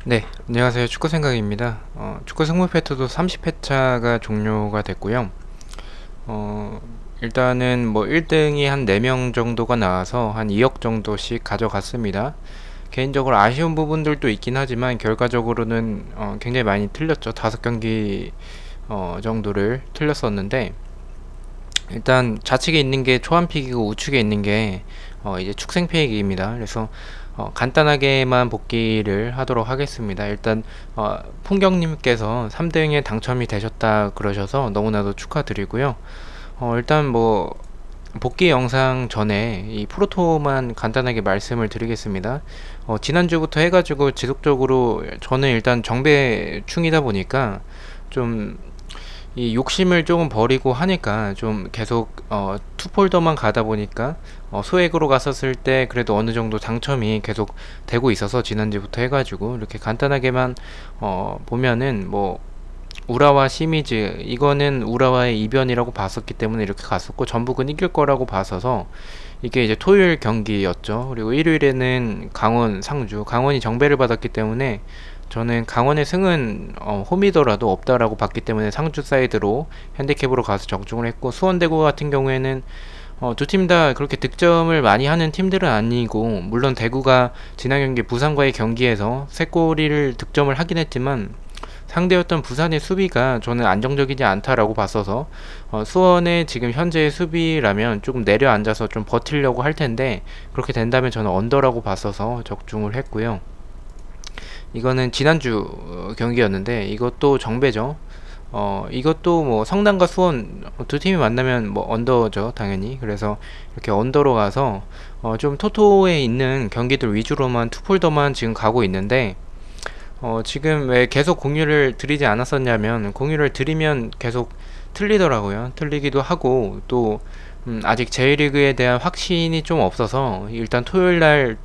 네, 안녕하세요. 축구생각입니다. 축구 승부패트도 30회차가 종료가 됐고요. 어, 일단은 뭐 1등이 한 4명 정도가 나와서 한 2억 정도씩 가져갔습니다. 개인적으로 아쉬운 부분들도 있긴 하지만 결과적으로는 굉장히 많이 틀렸죠. 5경기 정도를 틀렸었는데, 일단 좌측에 있는 게 초안픽이고 우측에 있는 게 이제 축생픽입니다. 그래서 간단하게만 복귀를 하도록 하겠습니다. 일단 풍경님께서 3등에 당첨이 되셨다 그러셔서 너무나도 축하드리고요. 일단 뭐 복귀 영상 전에 이 프로토만 간단하게 말씀을 드리겠습니다. 지난주부터 해가지고 지속적으로 저는 일단 정배충이다 보니까 좀 이 욕심을 조금 버리고 하니까 좀 계속 투폴더만 가다 보니까 소액으로 갔었을 때 그래도 어느 정도 당첨이 계속 되고 있어서 지난주부터 해가지고 이렇게 간단하게만 보면은 뭐 우라와 시미즈, 이거는 우라와의 이변이라고 봤었기 때문에 이렇게 갔었고, 전북은 이길 거라고 봤어서 이게 이제 토요일 경기였죠. 그리고 일요일에는 강원 상주, 강원이 정배를 받았기 때문에 저는 강원의 승은 홈이더라도 없다라고 봤기 때문에 상주 사이드로 핸디캡으로 가서 적중을 했고, 수원대구 같은 경우에는 두 팀 다 그렇게 득점을 많이 하는 팀들은 아니고, 물론 대구가 지난 경기 부산과의 경기에서 3골을 득점을 하긴 했지만 상대였던 부산의 수비가 저는 안정적이지 않다라고 봤어서 수원의 지금 현재의 수비라면 조금 내려앉아서 좀 버틸려고 할 텐데, 그렇게 된다면 저는 언더라고 봤어서 적중을 했고요. 이거는 지난주 경기였는데 이것도 정배죠. 이것도 뭐 성남과 수원 두 팀이 만나면 뭐 언더죠, 당연히. 그래서 이렇게 언더로 가서 좀 토토에 있는 경기들 위주로만 투폴더만 지금 가고 있는데, 지금 왜 계속 공유를 드리지 않았었냐면, 공유를 드리면 계속 틀리더라고요. 틀리기도 하고, 또 아직 J리그에 대한 확신이 좀 없어서 일단 토요일날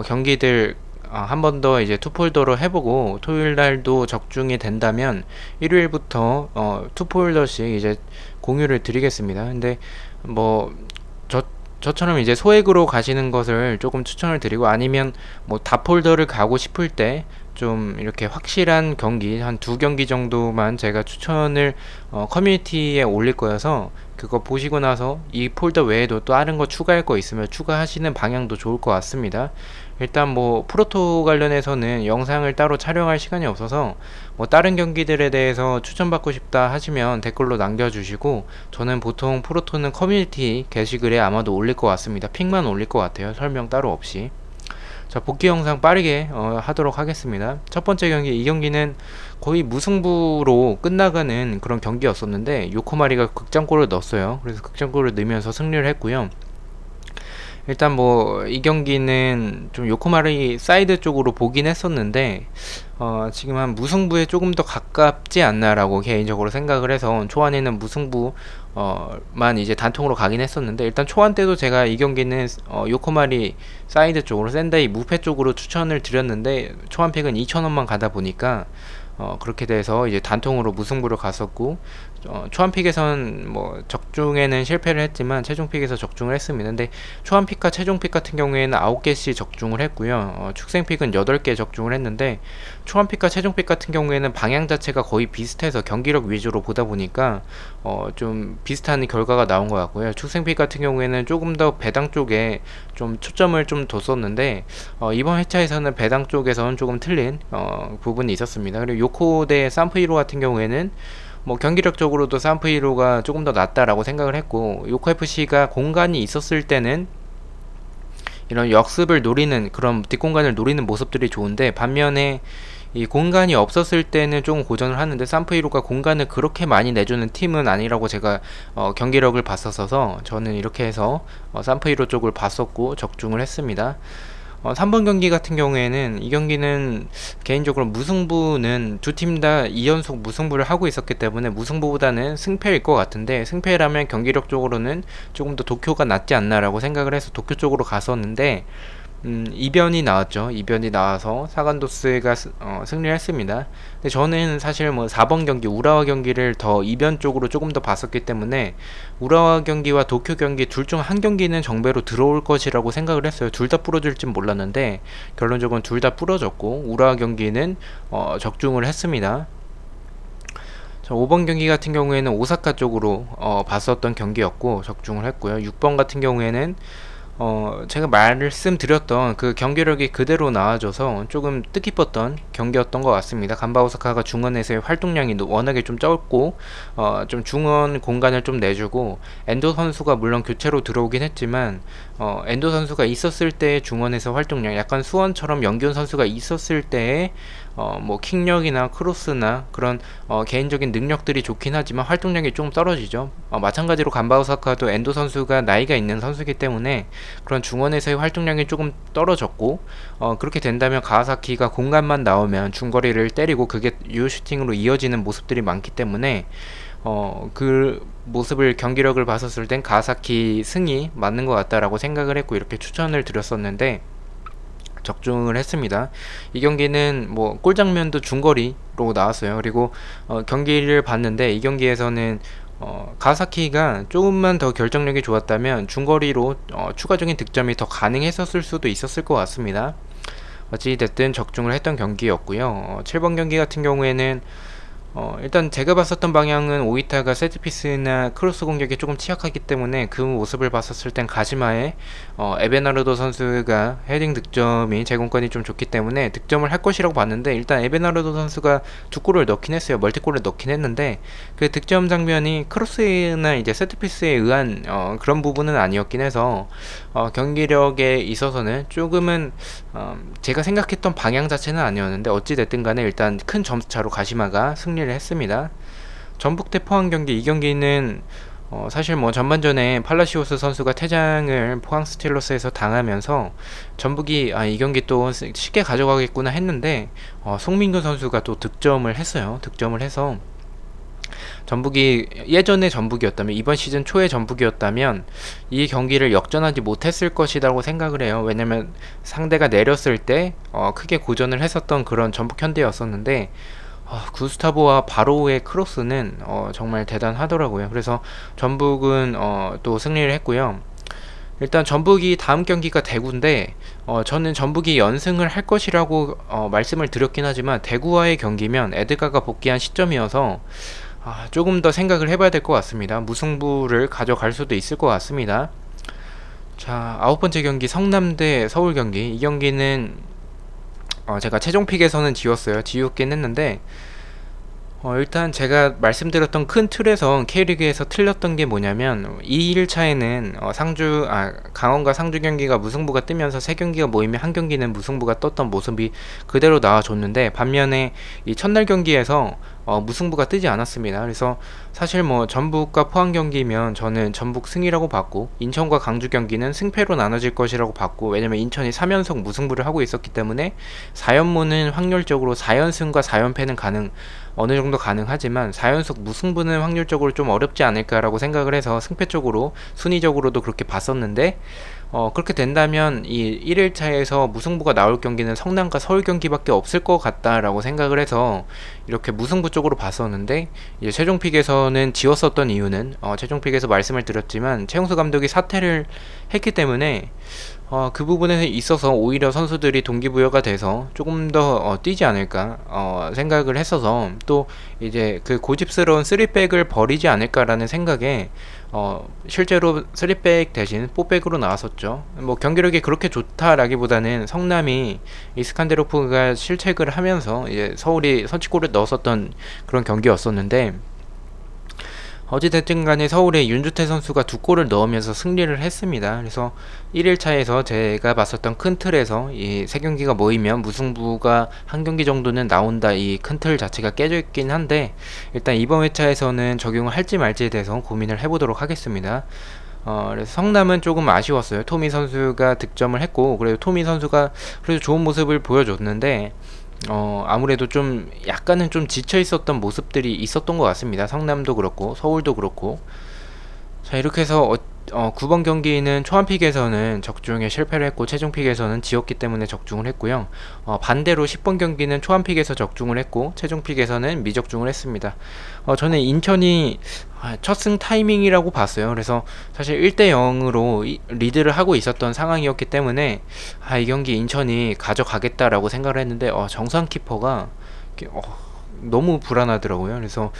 경기들 한 번 더 이제 투폴더로 해보고, 토요일날도 적중이 된다면 일요일부터 투폴더씩 이제 공유를 드리겠습니다. 근데 뭐 저처럼 이제 소액으로 가시는 것을 조금 추천을 드리고, 아니면 뭐 다폴더를 가고 싶을 때 좀 이렇게 확실한 경기 한 2경기 정도만 제가 추천을 커뮤니티에 올릴 거여서, 그거 보시고 나서 이 폴더 외에도 또 다른 거 추가할 거 있으면 추가하시는 방향도 좋을 것 같습니다. 일단 뭐 프로토 관련해서는 영상을 따로 촬영할 시간이 없어서 뭐 다른 경기들에 대해서 추천받고 싶다 하시면 댓글로 남겨주시고, 저는 보통 프로토는 커뮤니티 게시글에 아마도 올릴 것 같습니다. 픽만 올릴 것 같아요. 설명 따로 없이. 자, 복귀 영상 빠르게 하도록 하겠습니다. 첫 번째 경기, 이 경기는 거의 무승부로 끝나가는 그런 경기였었는데 요코마리가 극장골을 넣었어요. 그래서 극장골을 넣으면서 승리를 했고요. 일단 뭐 이 경기는 좀 요코마리 사이드 쪽으로 보긴 했었는데 지금 한 무승부에 조금 더 가깝지 않나라고 개인적으로 생각을 해서 초안에는 무승부 만 이제 단통으로 가긴 했었는데, 일단 초안 때도 제가 이 경기는 요코마리 사이드 쪽으로 샌다이 무패 쪽으로 추천을 드렸는데 초안팩은 2,000원만 가다 보니까 그렇게 돼서 이제 단통으로 무승부를 갔었고, 초안픽에선 뭐 적중에는 실패를 했지만 최종픽에서 적중을 했습니다. 근데 초안픽과 최종픽 같은 경우에는 9개씩 적중을 했고요. 축생픽은 8개 적중을 했는데, 초안픽과 최종픽 같은 경우에는 방향 자체가 거의 비슷해서 경기력 위주로 보다 보니까 좀 비슷한 결과가 나온 것 같고요. 축생픽 같은 경우에는 조금 더 배당 쪽에 좀 초점을 좀 뒀었는데, 이번 회차에서는 배당 쪽에서는 조금 틀린 부분이 있었습니다. 그리고 요코 대 산프이로 같은 경우에는 뭐 경기력적으로도 산프이로가 조금 더 낫다라고 생각을 했고, 요코FC가 공간이 있었을 때는 이런 역습을 노리는 그런 뒷공간을 노리는 모습들이 좋은데, 반면에 이 공간이 없었을 때는 조금 고전을 하는데, 산프이로가 공간을 그렇게 많이 내주는 팀은 아니라고 제가 경기력을 봤었어서 저는 이렇게 해서 산프이로 쪽을 봤었고 적중을 했습니다. 3번 경기 같은 경우에는, 이 경기는 개인적으로 무승부는 두 팀 다 2연속 무승부를 하고 있었기 때문에 무승부보다는 승패일 것 같은데, 승패라면 경기력 쪽으로는 조금 더 도쿄가 낫지 않나라고 생각을 해서 도쿄 쪽으로 갔었는데, 이변이 나왔죠. 이변이 나와서 사간도스가 승리를 했습니다. 근데 저는 사실 뭐 4번 경기 우라와 경기를 더 이변 쪽으로 조금 더 봤었기 때문에 우라와 경기와 도쿄 경기 둘 중 한 경기는 정배로 들어올 것이라고 생각을 했어요. 둘 다 부러질진 몰랐는데 결론적으로 둘 다 부러졌고 우라와 경기는 적중을 했습니다. 자, 5번 경기 같은 경우에는 오사카 쪽으로 봤었던 경기였고 적중을 했고요. 6번 같은 경우에는 제가 말씀드렸던 그 경기력이 그대로 나와줘서 조금 뜻깊었던 경기였던 것 같습니다. 간바 오사카가 중원에서의 활동량이 워낙에 좀 적고 좀 중원 공간을 좀 내주고 엔도 선수가 물론 교체로 들어오긴 했지만 엔도 선수가 있었을 때의 중원에서 활동량 약간 수원처럼 연기훈 선수가 있었을 때의 뭐 킥력이나 크로스나 그런 개인적인 능력들이 좋긴 하지만 활동량이 좀 떨어지죠. 마찬가지로 간바 오사카도 엔도 선수가 나이가 있는 선수이기 때문에 그런 중원에서의 활동량이 조금 떨어졌고 그렇게 된다면 가와사키가 공간만 나오면 중거리를 때리고 그게 유효슈팅으로 이어지는 모습들이 많기 때문에 그 모습을 경기력을 봤었을 땐 가와사키 승이 맞는 것 같다라고 생각을 했고 이렇게 추천을 드렸었는데 적중을 했습니다. 이 경기는 뭐 골장면도 중거리로 나왔어요. 그리고 경기를 봤는데 이 경기에서는 가와사키가 조금만 더 결정력이 좋았다면 중거리로 추가적인 득점이 더 가능했었을 수도 있었을 것 같습니다. 어찌됐든 적중을 했던 경기였고요. 7번 경기 같은 경우에는 일단 제가 봤었던 방향은 오이타가 세트피스나 크로스 공격에 조금 취약하기 때문에 그 모습을 봤었을 땐 가지마에 에베나르도 선수가 헤딩 득점이 제공권이 좀 좋기 때문에 득점을 할 것이라고 봤는데 일단 에베나르도 선수가 두 골을 넣긴 했어요. 멀티골을 넣긴 했는데 그 득점 장면이 크로스나 이제 세트피스에 의한 그런 부분은 아니었긴 해서 경기력에 있어서는 조금은 제가 생각했던 방향 자체는 아니었는데 어찌됐든 간에 일단 큰 점수차로 가시마가 승리를 했습니다. 전북 대 포항 경기 이 경기는 사실 뭐 전반전에 팔라시오스 선수가 퇴장을 포항 스틸러스에서 당하면서 전북이 이 경기 또 쉽게 가져가겠구나 했는데 송민규 선수가 또 득점을 했어요. 득점을 해서 전북이 예전의 전북이었다면 이번 시즌 초의 전북이었다면 이 경기를 역전하지 못했을 것이라고 생각을 해요. 왜냐면 상대가 내렸을 때 크게 고전을 했었던 그런 전북 현대였었는데 구스타보와 바로우의 크로스는 정말 대단하더라고요. 그래서 전북은 또 승리를 했고요. 일단 전북이 다음 경기가 대구인데 저는 전북이 연승을 할 것이라고 말씀을 드렸긴 하지만 대구와의 경기면 에드가가 복귀한 시점이어서 조금 더 생각을 해봐야 될 것 같습니다. 무승부를 가져갈 수도 있을 것 같습니다. 자, 9번째 경기 성남 대 서울 경기. 이 경기는 제가 최종픽에서는 지웠긴 했는데 일단 제가 말씀드렸던 큰 틀에서 K리그에서 틀렸던 게 뭐냐면 2일차에는 강원과 상주 경기가 무승부가 뜨면서 세 경기가 모이면 한 경기는 무승부가 떴던 모습이 그대로 나와줬는데 반면에 이 첫날 경기에서 무승부가 뜨지 않았습니다. 그래서 사실 뭐 전북과 포항 경기면 저는 전북 승이라고 봤고 인천과 강주 경기는 승패로 나눠질 것이라고 봤고 왜냐면 인천이 3연속 무승부를 하고 있었기 때문에 4연무는 확률적으로 4연승과 4연패는 어느 정도 가능하지만 4연속 무승부는 확률적으로 좀 어렵지 않을까라고 생각을 해서 승패 쪽으로 순위적으로도 그렇게 봤었는데 그렇게 된다면 이 1일차에서 무승부가 나올 경기는 성남과 서울 경기밖에 없을 것 같다라고 생각을 해서 이렇게 무승부 쪽으로 봤었는데 이제 최종픽에서는 지웠었던 이유는 최종픽에서 말씀을 드렸지만 최용수 감독이 사퇴를 했기 때문에 그 부분에 있어서 오히려 선수들이 동기부여가 돼서 조금 더 뛰지 않을까 생각을 했어서 또 이제 그 고집스러운 3백을 버리지 않을까라는 생각에 실제로 3백 대신 4백으로 나왔었죠. 뭐 경기력이 그렇게 좋다라기보다는 성남이 이스칸데로프가 실책을 하면서 이제 서울이 선취골을 넣었었던 그런 경기였었는데 어찌됐든 간에 서울의 윤주태 선수가 두 골을 넣으면서 승리를 했습니다. 그래서 1일차에서 제가 봤었던 큰 틀에서 이 세 경기가 모이면 무승부가 한 경기 정도는 나온다 이 큰 틀 자체가 깨져 있긴 한데 일단 이번 회차에서는 적용을 할지 말지에 대해서 고민을 해보도록 하겠습니다. 그래서 성남은 조금 아쉬웠어요. 토미 선수가 득점을 했고 그래도 토미 선수가 그래도 좋은 모습을 보여줬는데 아무래도 좀 약간은 좀 지쳐 있었던 모습들이 있었던 것 같습니다. 성남도 그렇고 서울도 그렇고 자 이렇게 해서 9번 경기는 초안픽에서는 적중에 실패를 했고 최종픽에서는 지었기 때문에 적중을 했고요. 반대로 10번 경기는 초안픽에서 적중을 했고 최종픽에서는 미적중을 했습니다. 저는 인천이 첫 승 타이밍이라고 봤어요. 그래서 사실 1대 0으로 리드를 하고 있었던 상황이었기 때문에 이 경기 인천이 가져가겠다라고 생각을 했는데 정상 키퍼가 너무 불안하더라고요. 그래서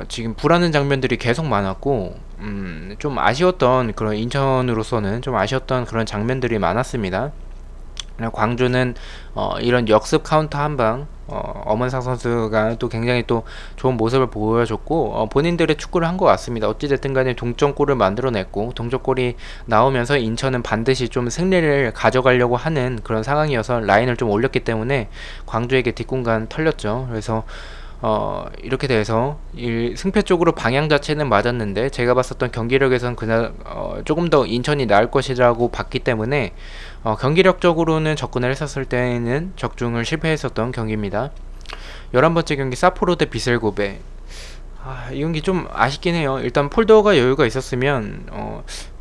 지금 불안한 장면들이 계속 많았고 좀 아쉬웠던 그런 인천으로서는 좀 아쉬웠던 그런 장면들이 많았습니다. 광주는 이런 역습 카운터 한방 엄원상 선수가 또 굉장히 또 좋은 모습을 보여줬고 본인들의 축구를 한 것 같습니다. 어찌됐든 간에 동점골을 만들어냈고 동점골이 나오면서 인천은 반드시 좀 승리를 가져가려고 하는 그런 상황이어서 라인을 좀 올렸기 때문에 광주에게 뒷공간 털렸죠. 그래서 이렇게 돼서 승패 쪽으로 방향 자체는 맞았는데 제가 봤었던 경기력에선 그날 조금 더 인천이 나을 것이라고 봤기 때문에 경기력적으로는 접근을 했었을 때는 적중을 실패했었던 경기입니다. 11번째 경기 사포로 대 비셀고베. 이 경기 좀 아쉽긴 해요. 일단 폴더가 여유가 있었으면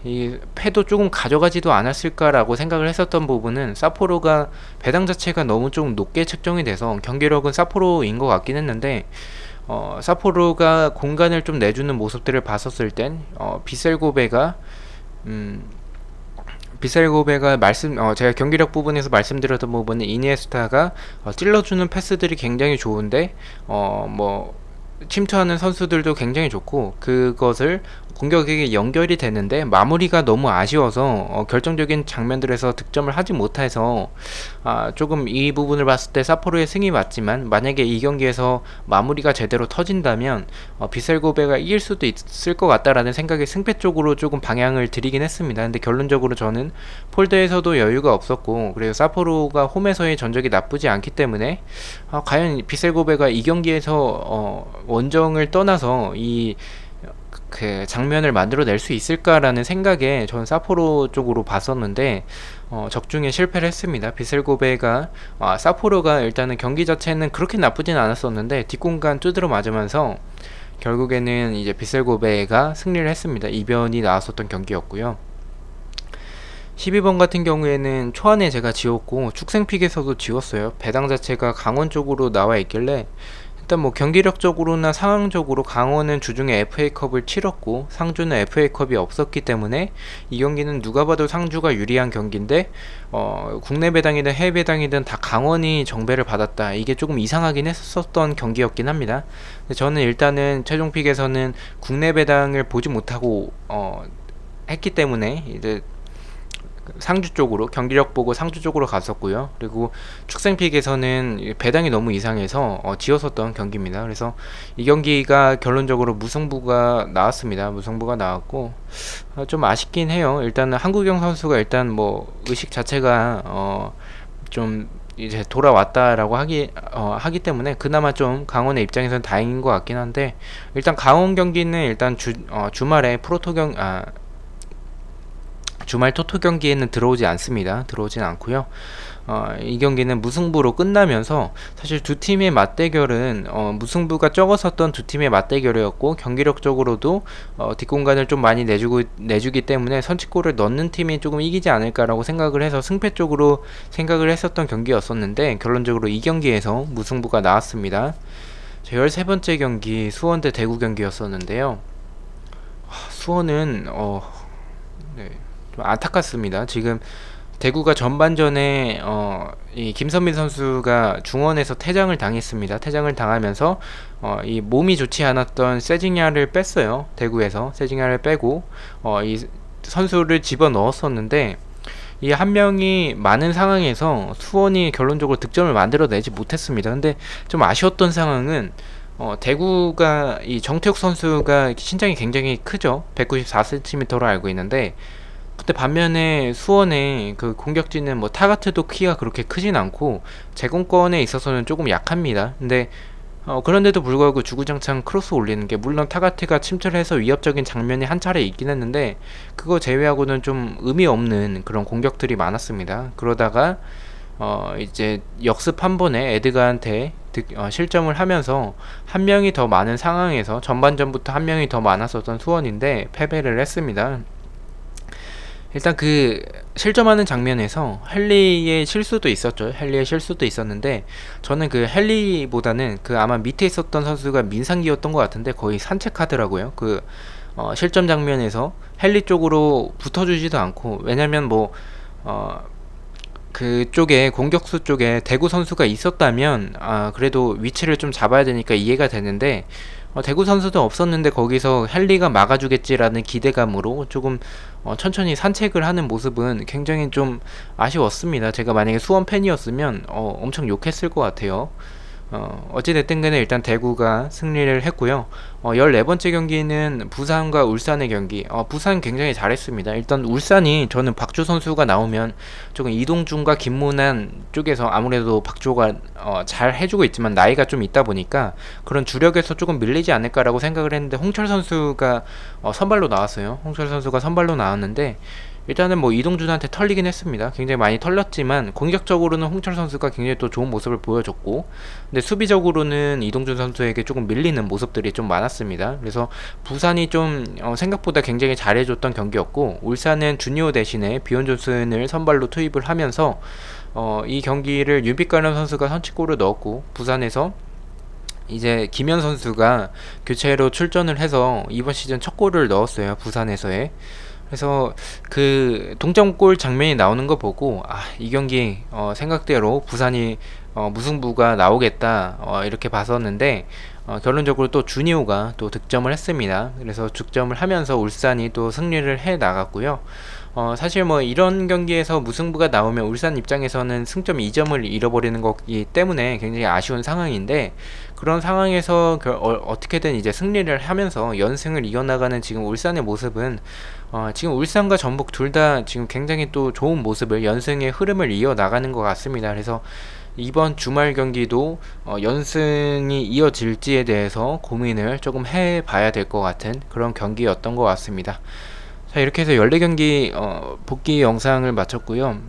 이 패도 조금 가져가지도 않았을까라고 생각을 했었던 부분은 사포로가 배당 자체가 너무 좀 높게 책정이 돼서 경기력은 사포로인 것 같긴 했는데 사포로가 공간을 좀 내주는 모습들을 봤었을 땐 비셀고베가 제가 경기력 부분에서 말씀드렸던 부분은 이니에스타가 찔러주는 패스들이 굉장히 좋은데 침투하는 선수들도 굉장히 좋고 그것을 공격에게 연결이 되는데 마무리가 너무 아쉬워서 결정적인 장면들에서 득점을 하지 못해서 조금 이 부분을 봤을 때 사포로의 승이 맞지만 만약에 이 경기에서 마무리가 제대로 터진다면 비셀고베가 이길 수도 있을 것 같다라는 생각에 승패 쪽으로 조금 방향을 들이긴 했습니다. 근데 결론적으로 저는 폴더에서도 여유가 없었고 그리고 사포로가 홈에서의 전적이 나쁘지 않기 때문에 과연 비셀고베가 이 경기에서 원정을 떠나서 그 장면을 만들어낼 수 있을까라는 생각에 저는 사포로 쪽으로 봤었는데 적중에 실패를 했습니다. 비셀고베가 사포로가 일단은 경기 자체는 그렇게 나쁘진 않았었는데 뒷공간 두드러 맞으면서 결국에는 이제 비셀고베가 승리를 했습니다. 이변이 나왔었던 경기였고요. 12번 같은 경우에는 초안에 제가 지웠고 축생픽에서도 지웠어요. 배당 자체가 강원 쪽으로 나와 있길래 일단 경기력적으로나 상황적으로 강원은 주중에 FA컵을 치렀고 상주는 FA컵이 없었기 때문에 이 경기는 누가 봐도 상주가 유리한 경기인데 국내 배당이든 해외 배당이든 다 강원이 정배를 받았다. 이게 조금 이상하긴 했었던 경기였긴 합니다. 근데 저는 일단은 최종픽에서는 국내 배당을 보지 못하고 했기 때문에 이제 상주 쪽으로 경기력 보고 상주 쪽으로 갔었고요. 그리고 축생픽에서는 배당이 너무 이상해서 지었었던 경기입니다. 그래서 이 경기가 결론적으로 무승부가 나왔습니다. 무승부가 나왔고 좀 아쉽긴 해요. 일단은 한국영 선수가 일단 의식 자체가 좀 이제 돌아왔다라고 하기 때문에 그나마 좀 강원의 입장에서는 다행인 것 같긴 한데 일단 강원 경기는 일단 주말에 주말 토토 경기에는 들어오지 않습니다. 들어오진 않고요. 이 경기는 무승부로 끝나면서 사실 두 팀의 맞대결은 무승부가 적었었던 두 팀의 맞대결이었고 경기력적으로도 뒷공간을 좀 많이 내주기 때문에 선취골을 넣는 팀이 조금 이기지 않을까라고 생각을 해서 승패 쪽으로 생각을 했었던 경기였었는데 결론적으로 이 경기에서 무승부가 나왔습니다. 13번째 경기 수원 대 대구 경기였었는데요. 수원은 네, 좀 안타깝습니다. 지금 대구가 전반전에 이 김선민 선수가 중원에서 퇴장을 당했습니다. 퇴장을 당하면서 이 몸이 좋지 않았던 세징야를 뺐어요. 대구에서 세징야를 빼고 이 선수를 집어 넣었었는데 이 한 명이 많은 상황에서 수원이 결론적으로 득점을 만들어내지 못했습니다. 근데 좀 아쉬웠던 상황은 대구가 이 정태욱 선수가 신장이 굉장히 크죠. 194cm로 알고 있는데 그때 반면에 수원의 그 공격진은 타가트도 키가 그렇게 크진 않고 제공권에 있어서는 조금 약합니다. 근데 그런데도 불구하고 주구장창 크로스 올리는 게 물론 타가트가 침투를 해서 위협적인 장면이 한 차례 있긴 했는데 그거 제외하고는 좀 의미 없는 그런 공격들이 많았습니다. 그러다가 이제 역습 한 번에 에드가한테 실점을 하면서 한 명이 더 많은 상황에서 전반전부터 한 명이 더 많았었던 수원인데 패배를 했습니다. 일단 그 실점하는 장면에서 헨리의 실수도 있었죠. 헨리의 실수도 있었는데 저는 그 헨리보다는 그 아마 밑에 있었던 선수가 민상기였던 것 같은데 거의 산책하더라고요. 그 실점 장면에서 헨리 쪽으로 붙어주지도 않고, 왜냐면 뭐 그쪽에 공격수 쪽에 대구 선수가 있었다면 그래도 위치를 좀 잡아야 되니까 이해가 되는데, 대구 선수도 없었는데 거기서 헨리가 막아주겠지라는 기대감으로 조금 천천히 산책을 하는 모습은 굉장히 좀 아쉬웠습니다. 제가 만약에 수원 팬이었으면 엄청 욕했을 것 같아요. 어찌됐든 간에 일단 대구가 승리를 했고요. 14번째 경기는 부산과 울산의 경기. 부산 굉장히 잘했습니다. 일단 울산이, 저는 박주 선수가 나오면 조금 이동준과 김문환 쪽에서 아무래도 박주가 잘 해주고 있지만 나이가 좀 있다 보니까 그런 주력에서 조금 밀리지 않을까라고 생각을 했는데, 홍철 선수가 선발로 나왔어요. 홍철 선수가 선발로 나왔는데 일단은 뭐 이동준한테 털리긴 했습니다. 굉장히 많이 털렸지만 공격적으로는 홍철 선수가 굉장히 또 좋은 모습을 보여줬고, 근데 수비적으로는 이동준 선수에게 조금 밀리는 모습들이 좀 많았습니다. 그래서 부산이 좀 생각보다 굉장히 잘해줬던 경기였고, 울산은 주니오 대신에 비온 존슨을 선발로 투입을 하면서 이 경기를 윤빛가람 선수가 선취골을 넣었고, 부산에서 이제 김현 선수가 교체로 출전을 해서 이번 시즌 첫 골을 넣었어요, 부산에서의. 그래서 그 동점골 장면이 나오는 거 보고 이 경기 생각대로 부산이 무승부가 나오겠다 이렇게 봤었는데, 결론적으로 또 주니오가 또 득점을 했습니다. 그래서 득점을 하면서 울산이 또 승리를 해 나갔고요. 사실 뭐 이런 경기에서 무승부가 나오면 울산 입장에서는 승점 2점을 잃어버리는 거기 때문에 굉장히 아쉬운 상황인데, 그런 상황에서 어떻게든 이제 승리를 하면서 연승을 이어나가는 지금 울산의 모습은 지금 울산과 전북 둘 다 지금 굉장히 또 좋은 모습을, 연승의 흐름을 이어나가는 것 같습니다. 그래서 이번 주말 경기도 연승이 이어질지에 대해서 고민을 조금 해봐야 될 것 같은 그런 경기였던 것 같습니다. 자, 이렇게 해서 14경기 복귀 영상을 마쳤고요.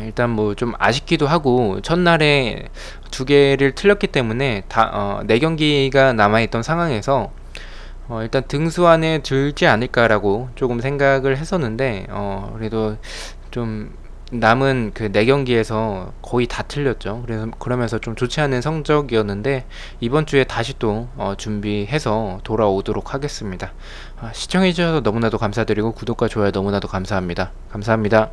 일단 뭐 좀 아쉽기도 하고, 첫날에 2개를 틀렸기 때문에 4경기가 남아있던 상황에서 일단 등수 안에 들지 않을까라고 조금 생각을 했었는데, 그래도 좀 남은 그 4경기에서 거의 다 틀렸죠. 그러면서 좀 좋지 않은 성적이었는데, 이번 주에 다시 또 준비해서 돌아오도록 하겠습니다. 시청해주셔서 너무나도 감사드리고 구독과 좋아요 너무나도 감사합니다. 감사합니다.